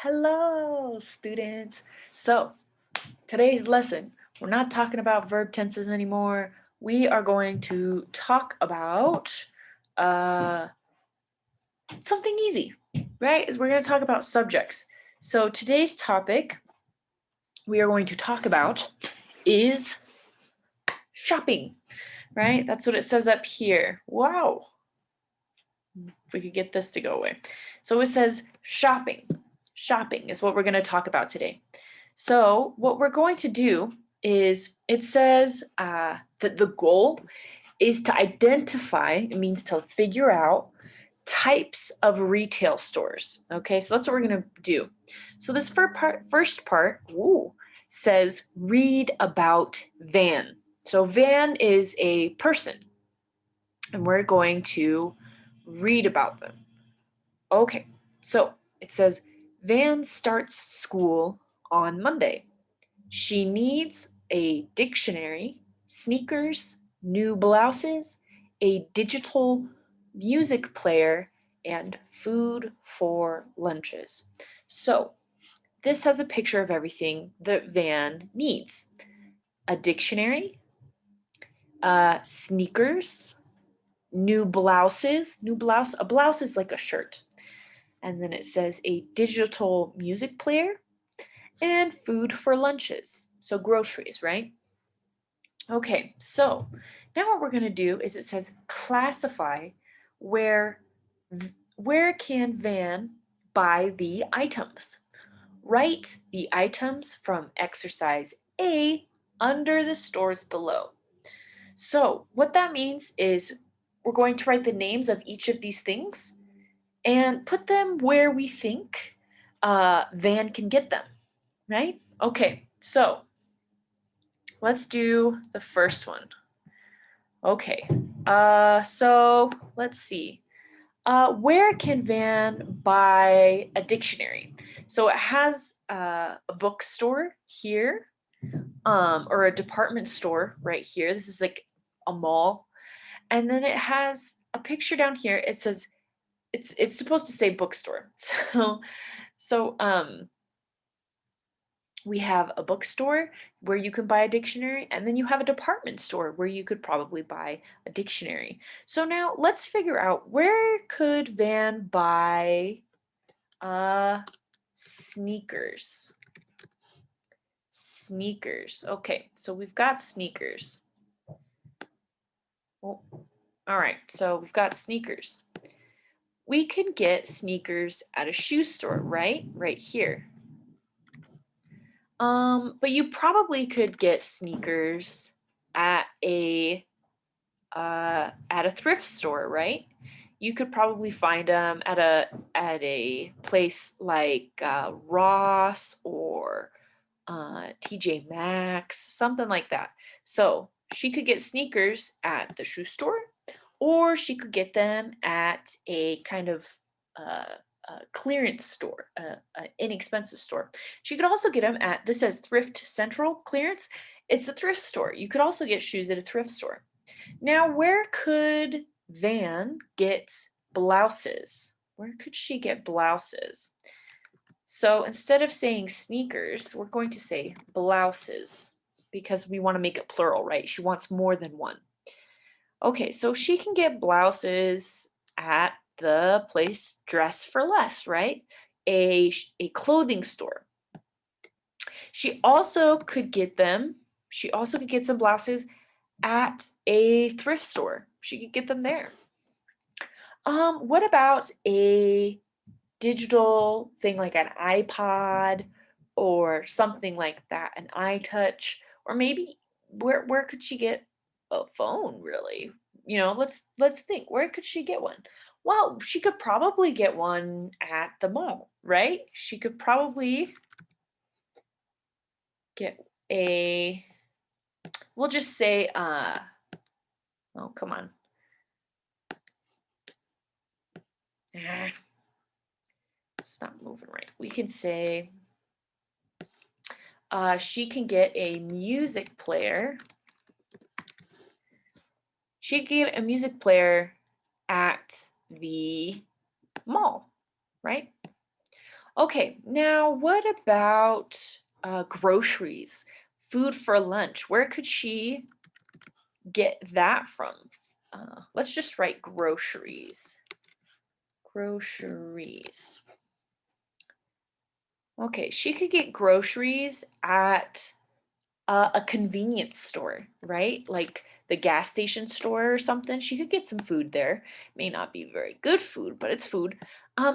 Hello, students. So, today's lesson, we're not talking about verb tenses anymore. We are going to talk about uh, something easy, right? Is we're going to talk about subjects. So, today's topic we are going to talk about is shopping, right? That's what it says up here. Wow. If we could get this to go away. So, it says shopping. Shopping is what we're going to talk about today. So what we're going to do is it says that the goal is to identify, it means to figure out types of retail stores. Okay, so that's what we're going to do. So this first part says read about van. So van is a person and we're going to read about them. Okay, so it says Van starts school on Monday. She needs a dictionary, sneakers, new blouses, a digital music player, and food for lunches. So, this has a picture of everything that Van needs: a dictionary, sneakers, new blouses. A blouse is like a shirt. And then it says a digital music player and food for lunches. So, groceries, right? Okay, so now what we're going to do is it says classify where where can Van buy the items. Write the items from exercise A under the stores below. So what that means is we're going to write the names of each of these things and put them where we think Van can get them, right? Okay, so let's do the first one. Okay. So let's see. Where can Van buy a dictionary? So it has a bookstore here, or a department store right here. This is like a mall, and then it has a picture down here. It says it's supposed to say bookstore. So we have a bookstore where you can buy a dictionary, and then you have a department store where you could probably buy a dictionary. So now let's figure out where could Van buy sneakers. Sneakers. Okay, so we've got sneakers. Oh, all right, so we've got sneakers. We can get sneakers at a shoe store, right? Right here. But you probably could get sneakers at a thrift store, right? You could probably find them at a place like Ross or TJ Maxx, something like that. So she could get sneakers at the shoe store, or she could get them at a kind of uh, clearance store, an inexpensive store. She could also get them at, this says Thrift Central Clearance. It's a thrift store. You could also get shoes at a thrift store. Now, where could Van get blouses? Where could she get blouses? So instead of saying sneakers, we're going to say blouses because we want to make it plural, right? She wants more than one. Okay, so she can get blouses at the place Dress for Less, right? A clothing store. She also could get some blouses at a thrift store. She could get them there. What about a digital thing like an iPod or something like that, an iTouch, or maybe where could she get a phone really? Let's think. Where could she get one? Well, she could probably get one at the mall, right? She could probably get a we'll just say oh, come on. Ah, it's not moving right. We can say she can get a music player. She can get a music player at the mall, right? Okay, now what about groceries? Food for lunch. Where could she get that from? Let's just write groceries. Groceries. Okay, she could get groceries at a convenience store, right? Like the gas station store or something. She could get some food there. May not be very good food, but it's food.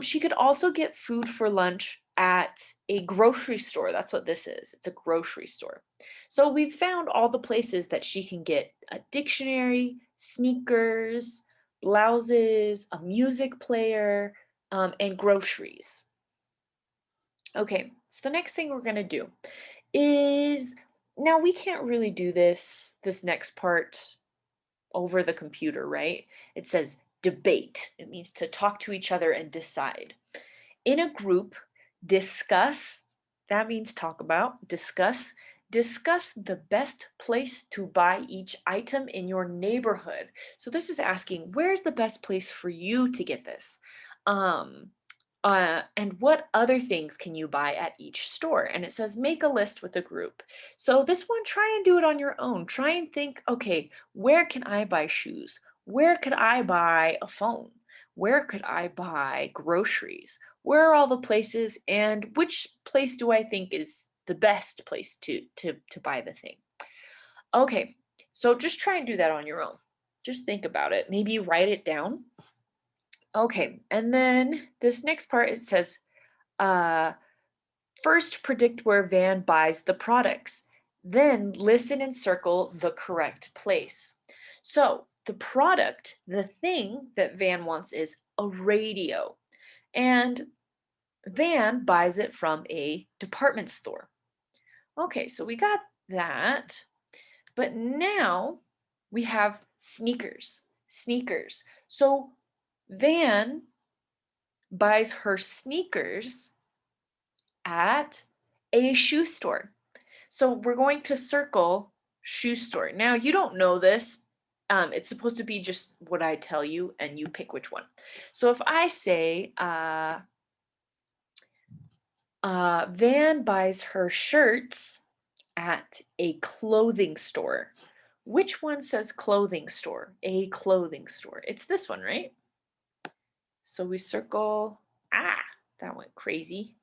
She could also get food for lunch at a grocery store. That's what this is. It's a grocery store. So we've found all the places that she can get a dictionary, sneakers, blouses, a music player, and groceries. Okay, so the next thing we're going to do is now we can't really do this next part over the computer, right? It says debate. It means to talk to each other and decide. In a group, discuss, that means talk about, discuss the best place to buy each item in your neighborhood. So this is asking, where's the best place for you to get this? Um, and what other things can you buy at each store? And it says make a list with a group. So this one, try and do it on your own. Try and think, okay, where can I buy shoes? Where could I buy a phone? Where could I buy groceries? Where are all the places and which place do I think is the best place to buy the thing? Okay, so just try and do that on your own. Just think about it. Maybe write it down. Okay, and then this next part, it says, uh, first predict where Van buys the products. Then listen and circle the correct place. So the product, the thing that Van wants is a radio. And Van buys it from a department store. Okay, so we got that. But now we have sneakers. Sneakers. So Van buys her sneakers at a shoe store. So we're going to circle shoe store. Now you don't know this. It's supposed to be just what I tell you and you pick which one. So if I say, Van buys her shirts at a clothing store. Which one says clothing store? A clothing store. It's this one, right? So we circle, that went crazy.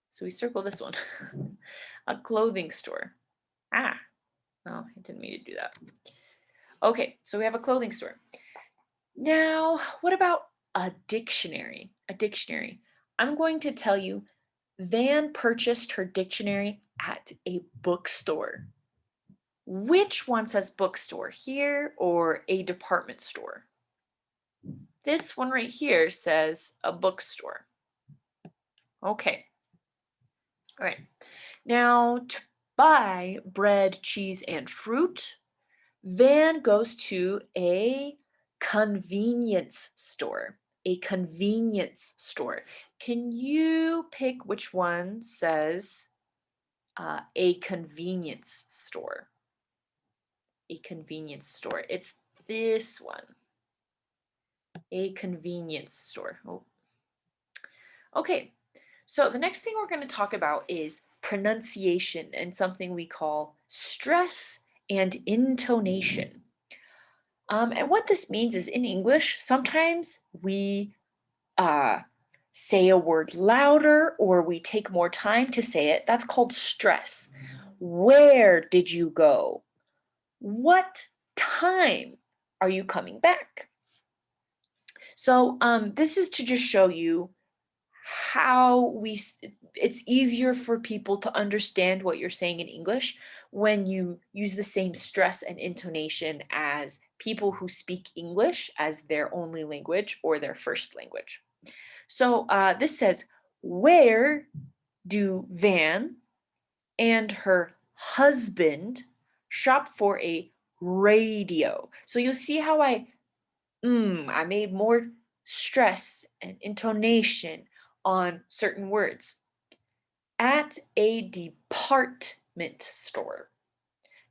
So we circle this one, a clothing store. Ah, oh, I didn't mean to do that. Okay, so we have a clothing store. Now, what about a dictionary? A dictionary. I'm going to tell you, Van purchased her dictionary at a bookstore. Which one says bookstore, here or a department store? This one right here says a bookstore. Okay. All right. Now, to buy bread, cheese, and fruit, Van goes to a convenience store. A convenience store. Can you pick which one says a convenience store? A convenience store. It's this one. A convenience store. Oh. Okay, so the next thing we're going to talk about is pronunciation and something we call stress and intonation. And what this means is in English, sometimes we uh, say a word louder or we take more time to say it. That's called stress. Where did you go? What time are you coming back? So this is to just show you how it's easier for people to understand what you're saying in English when you use the same stress and intonation as people who speak English as their only language or their first language. So this says, where do Van and her husband shop for a radio? So you'll see how I made more stress and intonation on certain words. At a department store,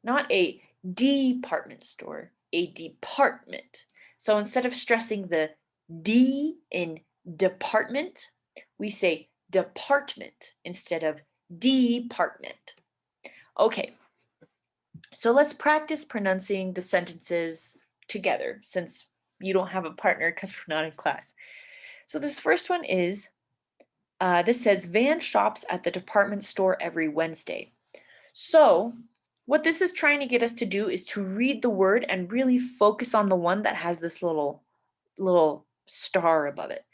not a department store, a department. So instead of stressing the D in department, we say department instead of department. Okay, so let's practice pronouncing the sentences together since you don't have a partner because we're not in class. So this first one is, this says, Van shops at the department store every Wednesday. So what this is trying to get us to do is to read the word and really focus on the one that has this little star above it.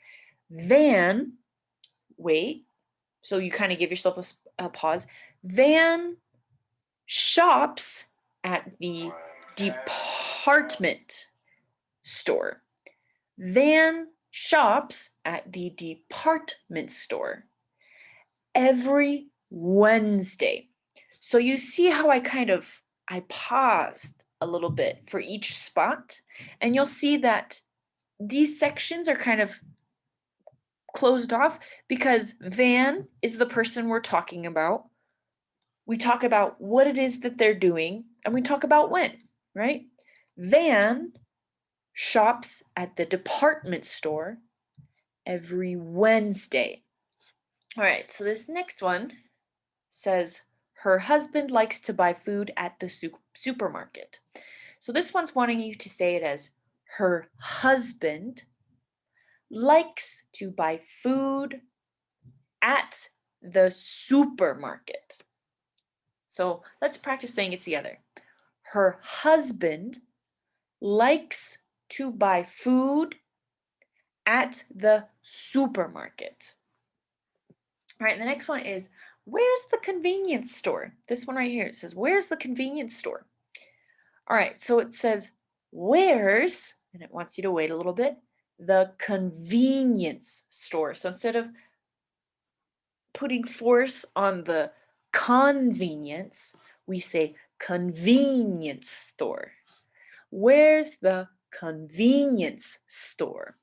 Van, wait, so you kind of give yourself a pause. Van shops at the department store. Van shops at the department store every Wednesday. So you see how I paused a little bit for each spot, and you'll see that these sections are kind of closed off because Van is the person we're talking about. We talk about what it is that they're doing, and we talk about when, right? Van shops at the department store every Wednesday. All right, so this next one says, her husband likes to buy food at the supermarket. So this one's wanting you to say it as, her husband likes to buy food at the supermarket. So let's practice saying it together. Her husband likes to buy food at the supermarket. All right, the next one is, where's the convenience store? This one right here, it says, where's the convenience store? All right, so it says, where's, and it wants you to wait a little bit, the convenience store. So instead of putting force on the convenience, we say convenience store. Where's the convenience store?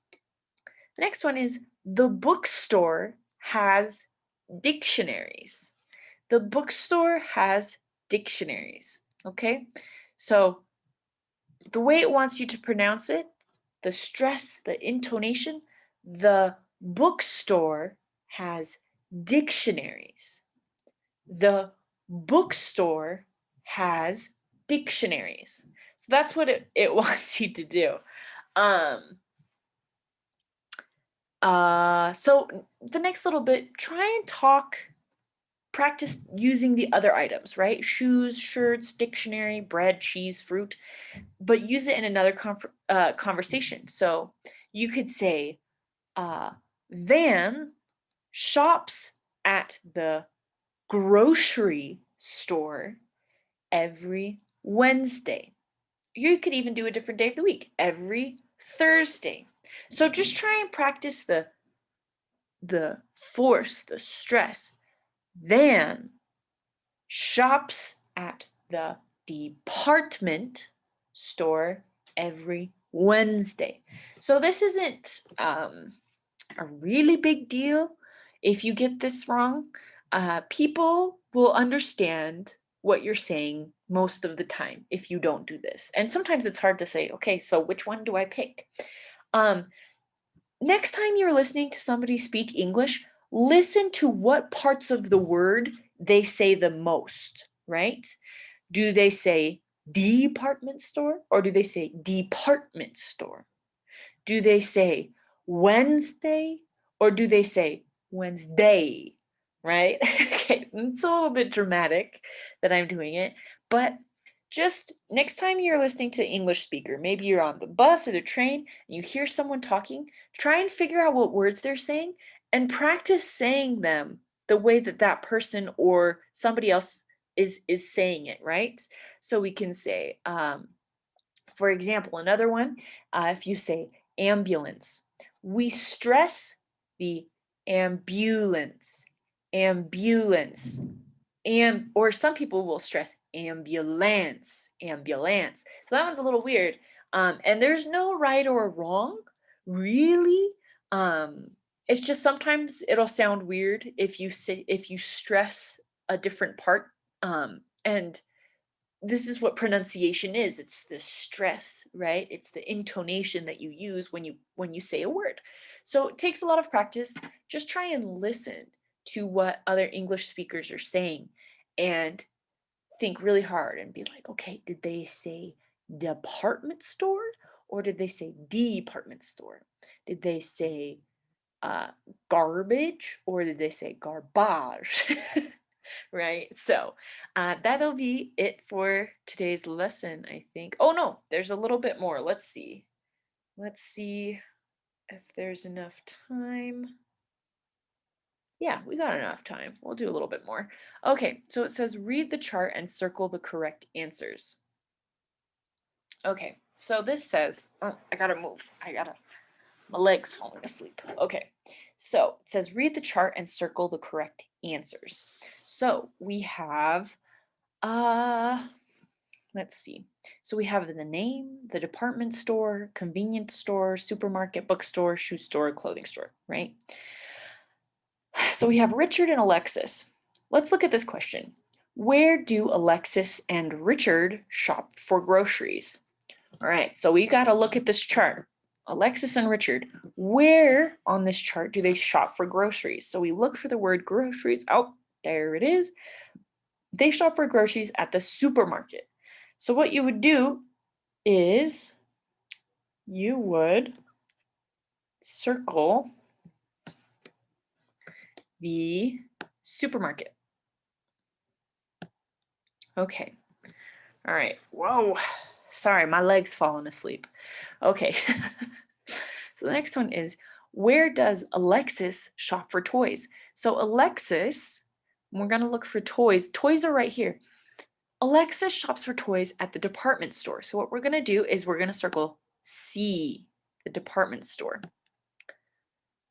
The next one is, the bookstore has dictionaries. The bookstore has dictionaries, okay? So the way it wants you to pronounce it, the stress, the intonation, the bookstore has dictionaries. The bookstore has dictionaries. So that's what it wants you to do. So the next little bit, try and practice using the other items, right? Shoes, shirts, dictionary, bread, cheese, fruit, but use it in another conversation. So you could say, Van shops at the grocery store every Wednesday. You could even do a different day of the week, every Thursday. So just try and practice the force, the stress. Van shops at the department store every Wednesday. So this isn't a really big deal. If you get this wrong, people will understand what you're saying most of the time if you don't do this. And sometimes it's hard to say, okay, so which one do I pick? Next time you're listening to somebody speak English, listen to what parts of the word they say the most, right? Do they say department store or do they say department store? Do they say Wednesday or do they say Wednesday, right? Okay, it's a little bit dramatic that I'm doing it, but just next time you're listening to English speaker, maybe you're on the bus or the train and you hear someone talking, try and figure out what words they're saying and practice saying them the way that that person or somebody else is saying it, right? So we can say, for example, another one, if you say ambulance, we stress the ambulance, ambulance, and or some people will stress ambulance, ambulance. So that one's a little weird. And there's no right or wrong, really. It's just sometimes it'll sound weird if you stress a different part. And this is what pronunciation is. It's the stress, right? It's the intonation that you use when you say a word. So it takes a lot of practice. Just try and listen to what other English speakers are saying and think really hard and be like, okay, did they say department store or did they say department store? Did they say garbage or did they say garbage? Right? So that'll be it for today's lesson, I think. Oh no, there's a little bit more. Let's see. Let's see if there's enough time. Yeah, we got enough time. We'll do a little bit more. Okay, so it says read the chart and circle the correct answers. Okay, so this says, oh, I gotta move. My leg's falling asleep. Okay, so it says read the chart and circle the correct answers. So we have, let's see. So we have the name, the department store, convenience store, supermarket, bookstore, shoe store, clothing store, right? So we have Richard and Alexis. Let's look at this question. Where do Alexis and Richard shop for groceries? All right, so we got to look at this chart. Alexis and Richard, where on this chart do they shop for groceries? So we look for the word groceries. Oh, there it is. They shop for groceries at the supermarket. So what you would do is you would circle the supermarket. Okay. All right. Whoa. Sorry, my leg's falling asleep. Okay. So the next one is, where does Alexis shop for toys? So Alexis, we're going to look for toys. Toys are right here. Alexis shops for toys at the department store. So what we're going to do is we're going to circle C, the department store.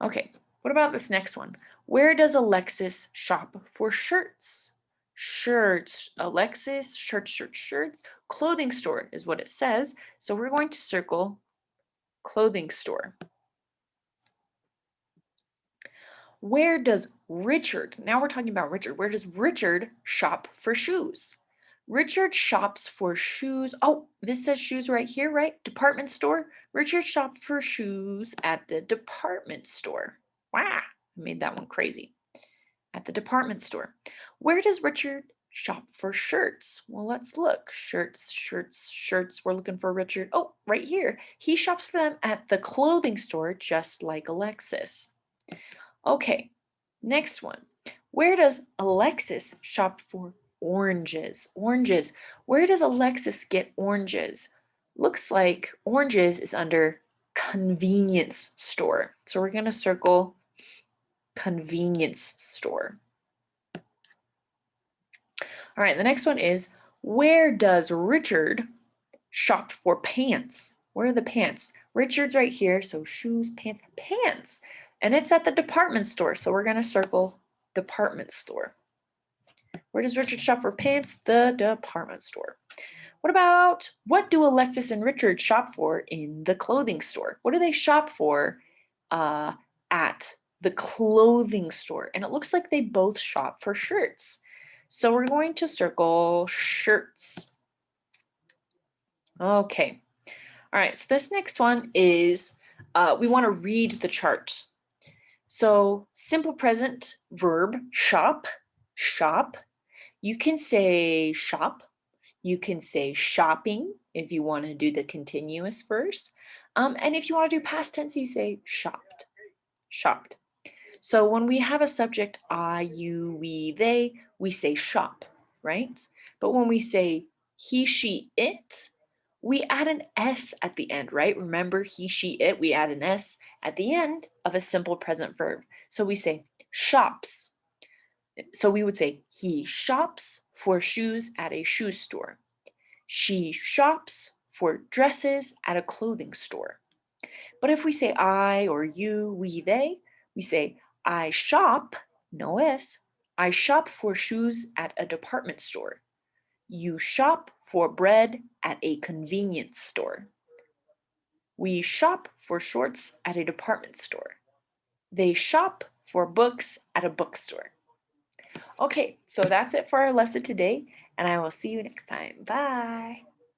Okay, what about this next one? Where does Alexis shop for shirts? Shirts, Alexis, shirts. Clothing store is what it says. So we're going to circle clothing store. Where does Richard, now we're talking about Richard, where does Richard shop for shoes? Richard shops for shoes. Oh, this says shoes right here, right? Department store. Richard shops for shoes at the department store. Wow, I made that one crazy. At the department store. Where does Richard shop for shirts? Well, let's look. Shirts. We're looking for Richard. Oh, right here. He shops for them at the clothing store, just like Alexis. Okay, next one. Where does Alexis shop for oranges? Oranges. Where does Alexis get oranges? Looks like oranges is under convenience store. So we're going to circle convenience store. All right, the next one is, where does Richard shop for pants? Where are the pants? Richard's right here, so shoes, pants. And it's at the department store, so we're going to circle department store. Where does Richard shop for pants? The department store. What do Alexis and Richard shop for in the clothing store? What do they shop for at the clothing store? And it looks like they both shop for shirts. So we're going to circle shirts. Okay. All right, so this next one is we want to read the chart. So simple present verb, shop. You can say shop. You can say shopping if you want to do the continuous verse. And if you want to do past tense, you say shopped. So when we have a subject, I, you, we, they, we say shop, right? But when we say he, she, it, we add an S at the end, right? Remember he, she, it, we add an S at the end of a simple present verb. So we say shops. So we would say he shops for shoes at a shoe store. She shops for dresses at a clothing store. But if we say I or you, we, they, we say I shop, no S, I shop for shoes at a department store. You shop for bread at a convenience store. We shop for shorts at a department store. They shop for books at a bookstore. Okay, so that's it for our lesson today, and I will see you next time. Bye.